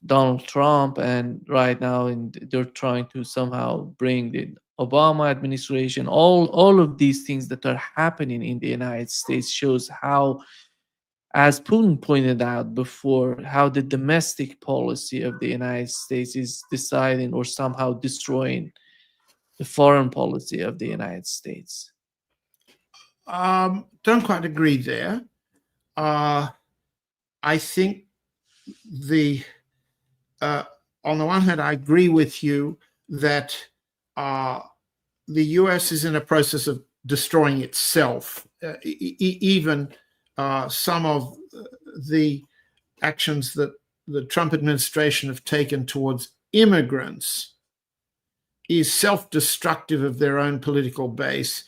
Donald Trump, and right now they're trying to somehow bring the Obama administration, all of these things that are happening in the United States shows how, as Putin pointed out before, how the domestic policy of the United States is deciding or somehow destroying the foreign policy of the United States. Don't quite agree there. I think on the one hand, I agree with you that the US is in a process of destroying itself. Even some of the actions that the Trump administration have taken towards immigrants is self-destructive of their own political base,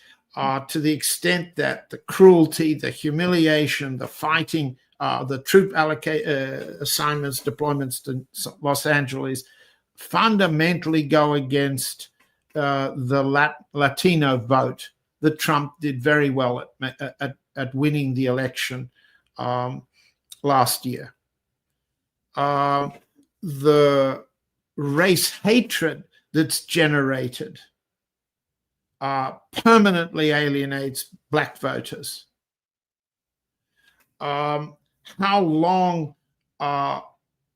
to the extent that the cruelty, the humiliation, the fighting, the troop assignments, deployments to Los Angeles fundamentally go against the Latino vote that Trump did very well at winning the election last year. The race hatred that's generated permanently alienates black voters. How long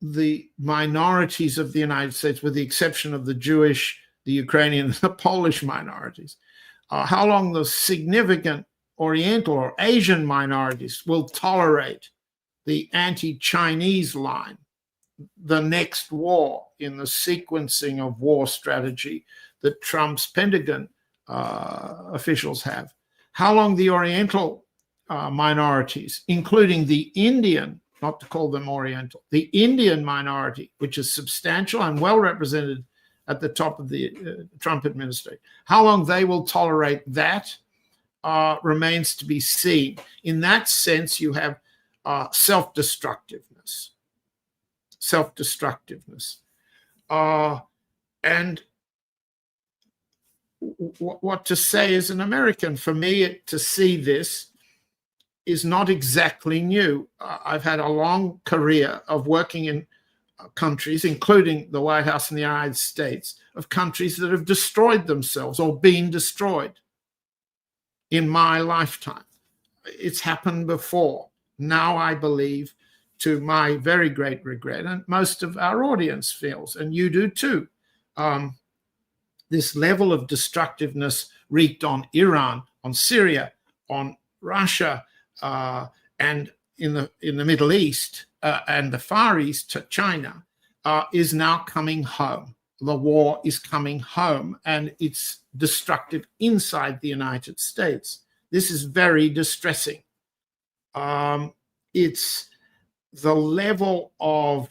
the minorities of the United States, with the exception of the Jewish, the Ukrainian, and the Polish minorities, how long the significant Oriental or Asian minorities will tolerate the anti-Chinese line, the next war in the sequencing of war strategy that Trump's Pentagon officials have. How long the Oriental minorities, including the Indian, not to call them Oriental, the Indian minority, which is substantial and well represented at the top of the Trump administration, how long they will tolerate that remains to be seen. In that sense, you have self-destructiveness. And what to say as an American, for me to see this is not exactly new. I've had a long career of working in countries, including the White House in the United States, of countries that have destroyed themselves or been destroyed in my lifetime. It's happened before. Now I believe, to my very great regret, and most of our audience feels, and you do too, this level of destructiveness wreaked on Iran, on Syria, on Russia, and in the Middle East and the Far East to China, is now coming home. The war is coming home, and it's destructive inside the United States. This is very distressing. It's the level of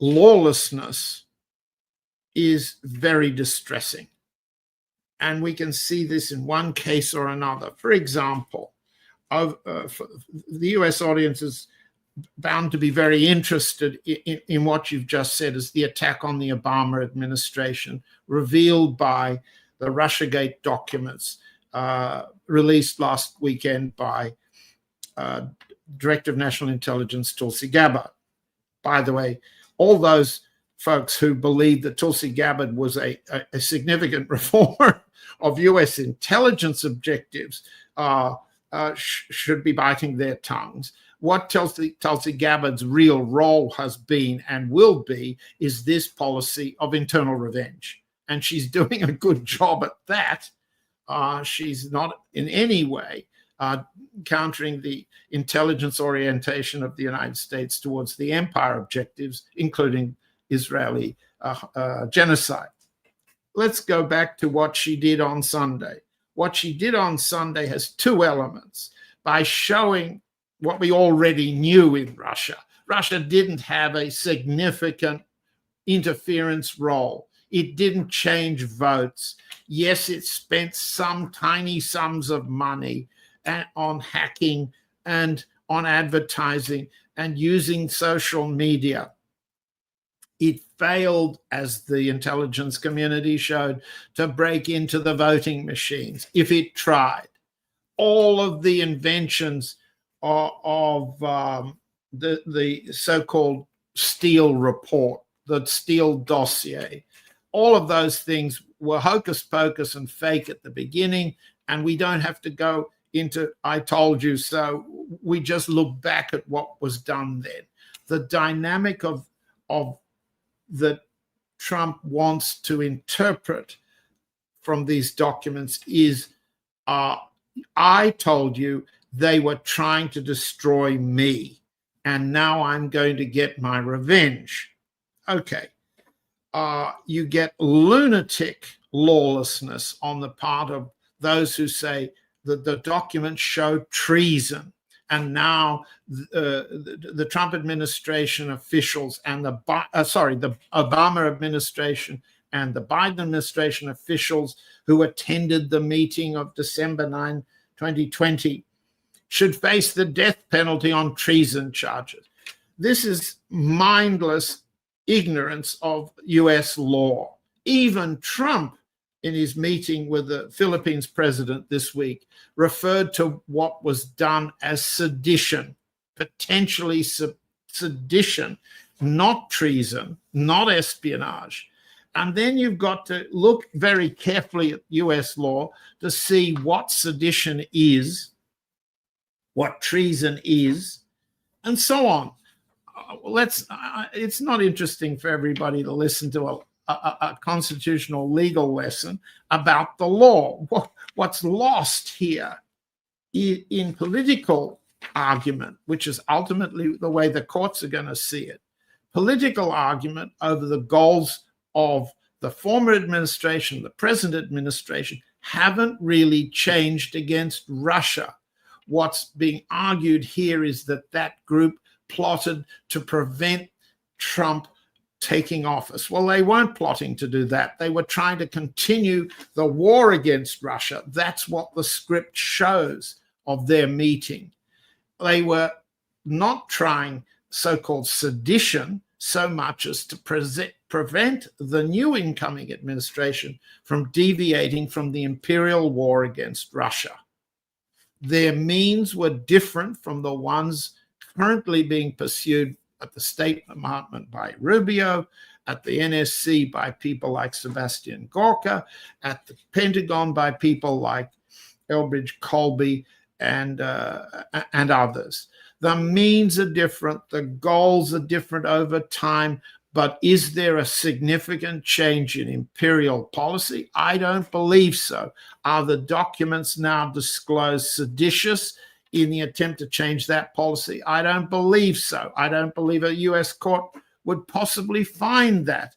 lawlessness is very distressing. And we can see this in one case or another. For example, the US audience is bound to be very interested in what you've just said as the attack on the Obama administration, revealed by the Russiagate documents released last weekend by Director of National Intelligence Tulsi Gabbard. By the way, all those folks who believe that Tulsi Gabbard was a significant reformer of US intelligence objectives should be biting their tongues. What Tulsi Gabbard's real role has been and will be is this policy of internal revenge. And she's doing a good job at that. She's not in any way countering the intelligence orientation of the United States towards the empire objectives, including Israeli genocide. Let's go back to what she did on Sunday. What she did on Sunday has two elements. By showing what we already knew in Russia, Russia didn't have a significant interference role. It didn't change votes. Yes, it spent some tiny sums of money on hacking and on advertising and using social media. It failed, as the intelligence community showed, to break into the voting machines if it tried. All of the inventions of the so-called Steele report, the Steele dossier, all of those things were hocus pocus and fake at the beginning, and we don't have to go into I told you so. We just look back at what was done then. The dynamic of that Trump wants to interpret from these documents is I told you they were trying to destroy me, and now I'm going to get my revenge. Okay. You get lunatic lawlessness on the part of those who say that the documents show treason. And now the Trump administration officials and the Obama administration and the Biden administration officials who attended the meeting of December 9, 2020, should face the death penalty on treason charges. This is mindless ignorance of US law. Even Trump, in his meeting with the Philippines president this week, referred to what was done as sedition, potentially sedition, not treason, not espionage. And then you've got to look very carefully at US law to see what sedition is, what treason is, and so on. It's not interesting for everybody to listen to a constitutional legal lesson about the law. What's lost here in political argument, which is ultimately the way the courts are going to see it, political argument over the goals of the former administration, the present administration, haven't really changed against Russia. What's being argued here is that group plotted to prevent Trump taking office. Well, they weren't plotting to do that. They were trying to continue the war against Russia. That's what the script shows of their meeting. They were not trying so-called sedition so much as to prevent the new incoming administration from deviating from the imperial war against Russia. Their means were different from the ones currently being pursued at the State Department by Rubio, at the NSC by people like Sebastian Gorka, at the Pentagon by people like Elbridge Colby and others. The means are different, the goals are different over time, but is there a significant change in imperial policy? I don't believe so. Are the documents now disclosed seditious in the attempt to change that policy? I don't believe so. I don't believe a US court would possibly find that.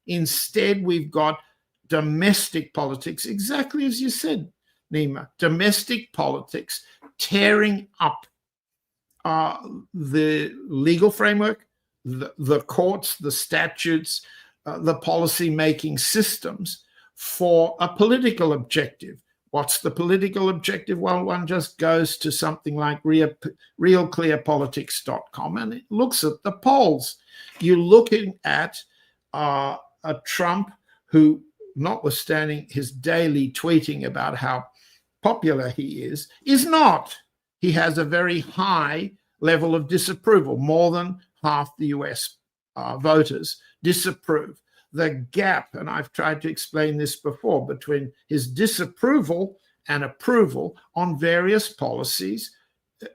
Instead, we've got domestic politics, exactly as you said, Nima, domestic politics tearing up the legal framework, the courts, the statutes, the policy-making systems for a political objective. What's the political objective? Well, one just goes to something like realclearpolitics.com and it looks at the polls. You're looking at a Trump who, notwithstanding his daily tweeting about how popular he is not. He has a very high level of disapproval. More than half the US voters disapprove. The gap, and I've tried to explain this before, between his disapproval and approval on various policies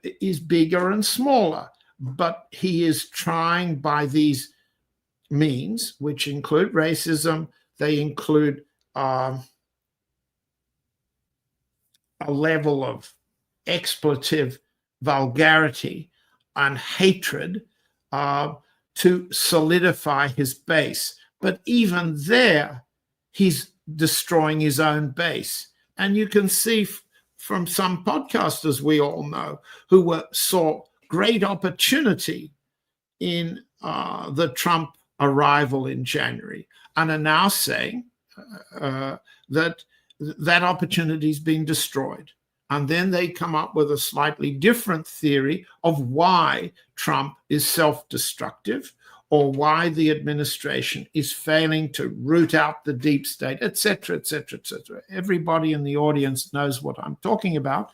is bigger and smaller. But he is trying by these means, which include racism, they include a level of expletive vulgarity and hatred to solidify his base. But even there, he's destroying his own base. And you can see from some podcasters we all know who saw great opportunity in the Trump arrival in January and are now saying that opportunity's been destroyed. And then they come up with a slightly different theory of why Trump is self-destructive or why the administration is failing to root out the deep state, et cetera, et cetera, et cetera. Everybody in the audience knows what I'm talking about.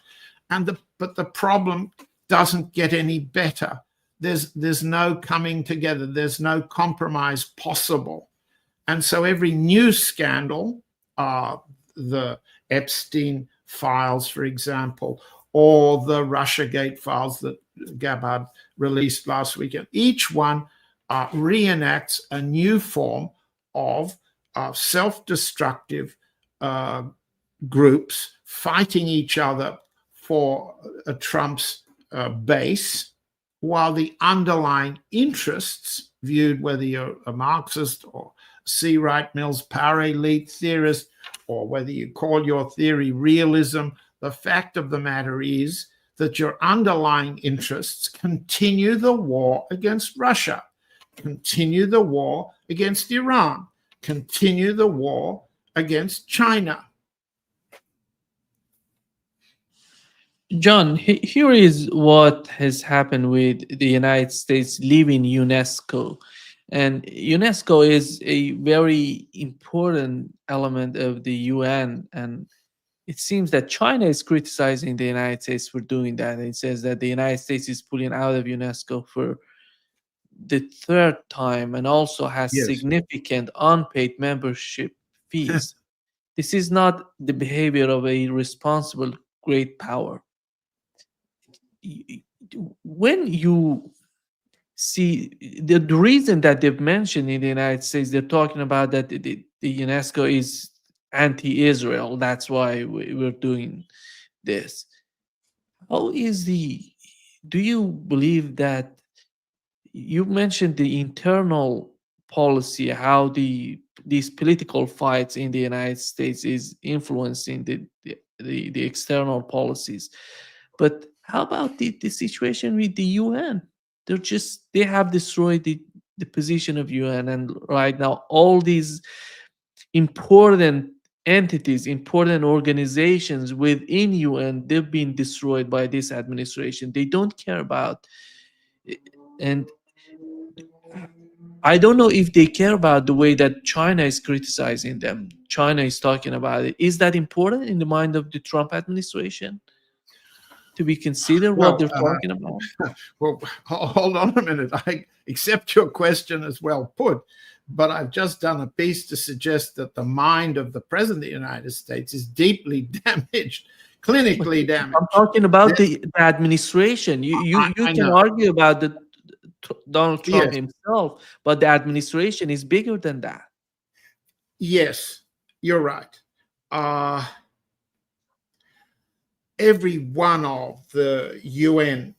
But the problem doesn't get any better. There's no coming together. There's no compromise possible. And so every news scandal, the Epstein files, for example, or the Russiagate files that Gabbard released last weekend, each one reenacts a new form of self-destructive groups fighting each other for Trump's base, while the underlying interests, viewed whether you're a Marxist or C. Wright Mills power elite theorist, or whether you call your theory realism, the fact of the matter is that your underlying interests continue the war against Russia, continue the war against Iran, continue the war against China. John, here is what has happened with the United States leaving UNESCO. And UNESCO is a very important element of the UN. And it seems that China is criticizing the United States for doing that. It says that the United States is pulling out of UNESCO for the third time and also has Yes. significant unpaid membership fees. This is not the behavior of a responsible great power. When you see the reason that they've mentioned in the United States, they're talking about that the UNESCO is anti-Israel. That's why we're doing this. How is do you believe that you mentioned the internal policy, how these political fights in the United States is influencing the external policies, but how about the situation with the UN? They have destroyed the position of UN, and right now all these important entities, important organizations within UN, they've been destroyed by this administration. They don't care about it. And I don't know if they care about the way that China is criticizing them. China is talking about it. Is that important in the mind of the Trump administration to be considered what they're talking about? Well, hold on a minute. I accept your question as well put, but I've just done a piece to suggest that the mind of the President of the United States is deeply damaged, clinically damaged. I'm talking about the administration. You can know. argue about Donald Trump Yes. himself, but the administration is bigger than that. Yes, you're right. Every one of the UN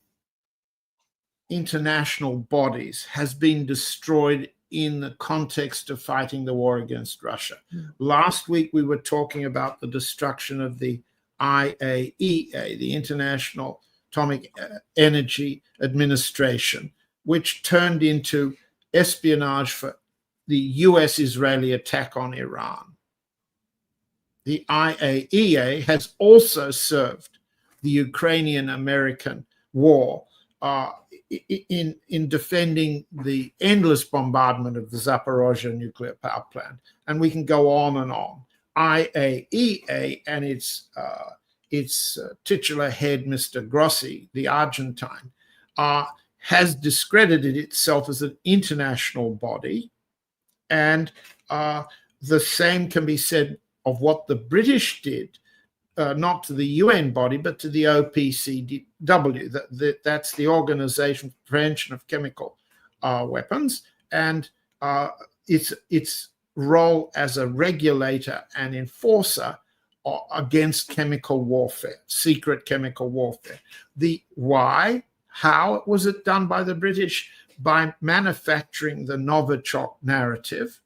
international bodies has been destroyed in the context of fighting the war against Russia. Last week, we were talking about the destruction of the IAEA, the International Atomic Energy Administration, which turned into espionage for the US-Israeli attack on Iran. The IAEA has also served the Ukrainian-American war in defending the endless bombardment of the Zaporozhye nuclear power plant. And we can go on and on. IAEA and its titular head, Mr. Grossi, the Argentine, has discredited itself as an international body. And the same can be said of what the British did, not to the UN body, but to the OPCW. That's the Organization for Prevention of Chemical Weapons, and its role as a regulator and enforcer against chemical warfare, secret chemical warfare. How was it done by the British? By manufacturing the Novichok narrative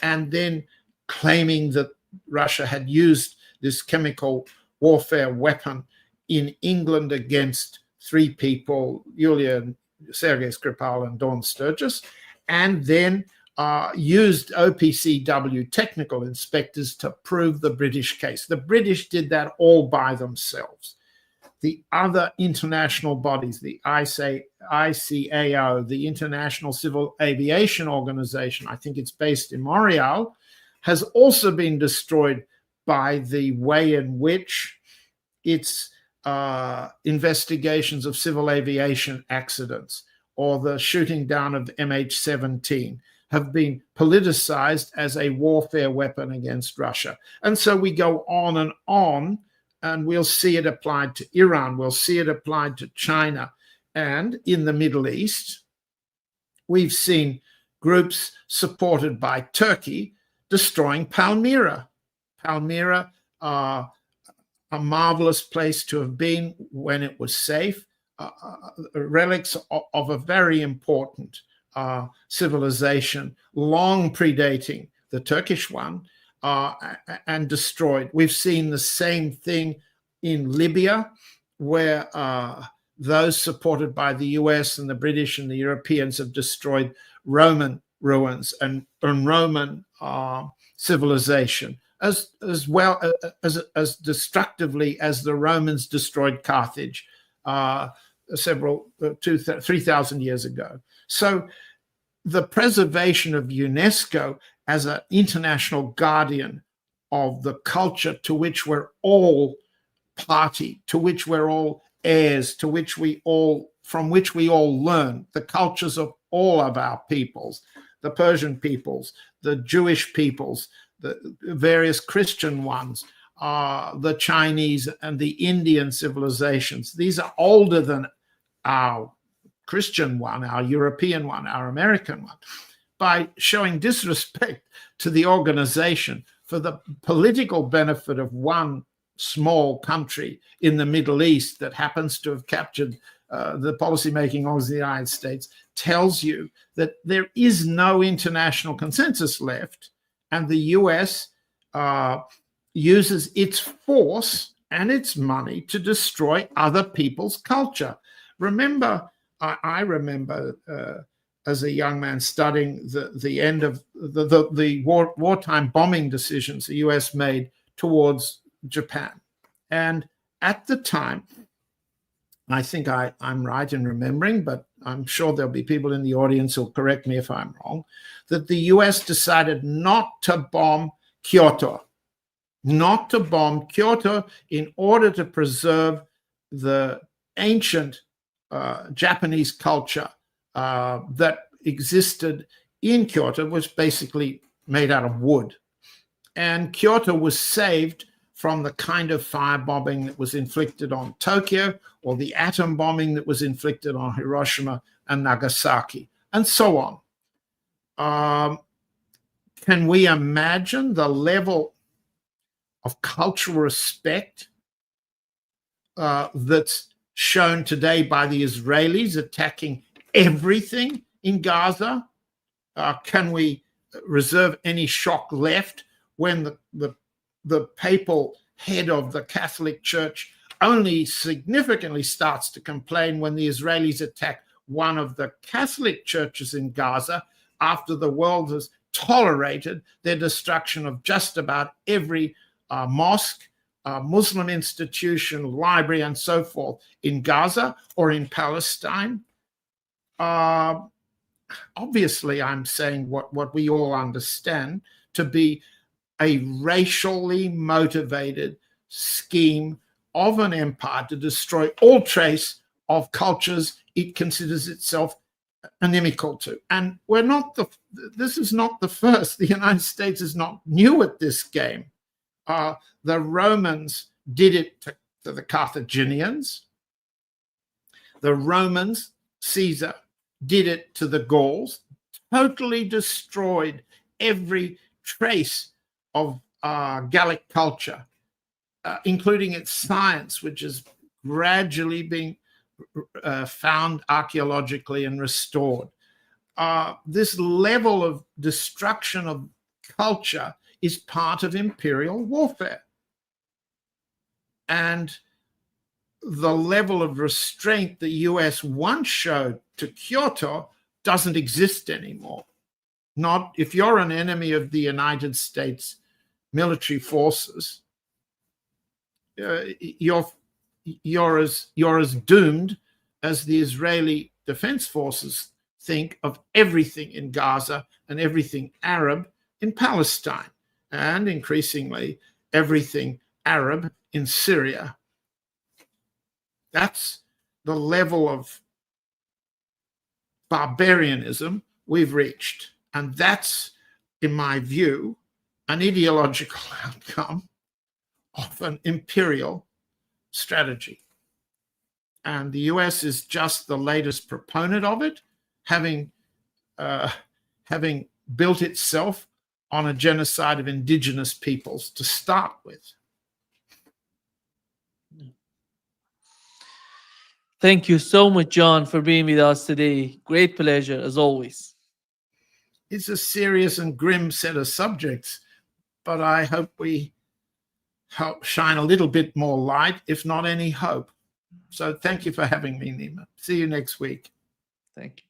and then claiming that Russia had used this chemical warfare weapon in England against three people, Sergei Skripal and Dawn Sturgis, and then used OPCW technical inspectors to prove the British case. The British did that all by themselves. The other international bodies, the ICAO, the International Civil Aviation Organization, I think it's based in Montreal, has also been destroyed by the way in which its investigations of civil aviation accidents or the shooting down of MH17 have been politicized as a warfare weapon against Russia. And so we go on, and we'll see it applied to Iran. We'll see it applied to China. And in the Middle East, we've seen groups supported by Turkey destroying Palmyra. Palmyra a marvelous place to have been when it was safe, relics of a very important civilization, long predating the Turkish one, and destroyed. We've seen the same thing in Libya, where those supported by the US and the British and the Europeans have destroyed Roman ruins and Roman civilization, as well as destructively as the Romans destroyed Carthage 3,000 years ago. So the preservation of UNESCO as an international guardian of the culture to which we're all party, to which we're all heirs, from which we all learn, the cultures of all of our peoples, the Persian peoples, the Jewish peoples, the various Christian ones, the Chinese and the Indian civilizations. These are older than our Christian one, our European one, our American one. By showing disrespect to the organization for the political benefit of one small country in the Middle East that happens to have captured the policymaking of the United States, tells you that there is no international consensus left, and the US uses its force and its money to destroy other people's culture. Remember, I remember as a young man studying the end of the wartime bombing decisions the US made towards Japan. And at the time, I think I'm right in remembering, but I'm sure there'll be people in the audience who'll correct me if I'm wrong, that the US decided not to bomb Kyoto, in order to preserve the ancient Japanese culture that existed in Kyoto, was basically made out of wood. And Kyoto was saved from the kind of firebombing that was inflicted on Tokyo, or the atom bombing that was inflicted on Hiroshima and Nagasaki, and so on. Can we imagine the level of cultural respect that's shown today by the Israelis attacking everything in Gaza? Can we reserve any shock left when the papal head of the Catholic Church only significantly starts to complain when the Israelis attack one of the Catholic churches in Gaza, after the world has tolerated their destruction of just about every mosque, Muslim institution, library, and so forth in Gaza or in Palestine? Obviously, I'm saying what we all understand to be a racially motivated scheme of an empire to destroy all trace of cultures it considers itself inimical to. And this is not the first. The United States is not new at this game. The Romans did it to the Carthaginians. The Romans, Caesar, did it to the Gauls, totally destroyed every trace of Gallic culture, including its science, which is gradually being found archaeologically and restored. This level of destruction of culture is part of imperial warfare. And the level of restraint the US once showed to Kyoto doesn't exist anymore. Not if you're an enemy of the United States military forces, you're as doomed as the Israeli Defense Forces think of everything in Gaza and everything Arab in Palestine, and increasingly everything Arab in Syria. That's the level of barbarianism we've reached. And that's, in my view, an ideological outcome of an imperial strategy. And the US is just the latest proponent of it, having built itself on a genocide of indigenous peoples to start with. Thank you so much, John, for being with us today. Great pleasure, as always. It's a serious and grim set of subjects, but I hope we help shine a little bit more light, if not any hope. So thank you for having me, Nima. See you next week. Thank you.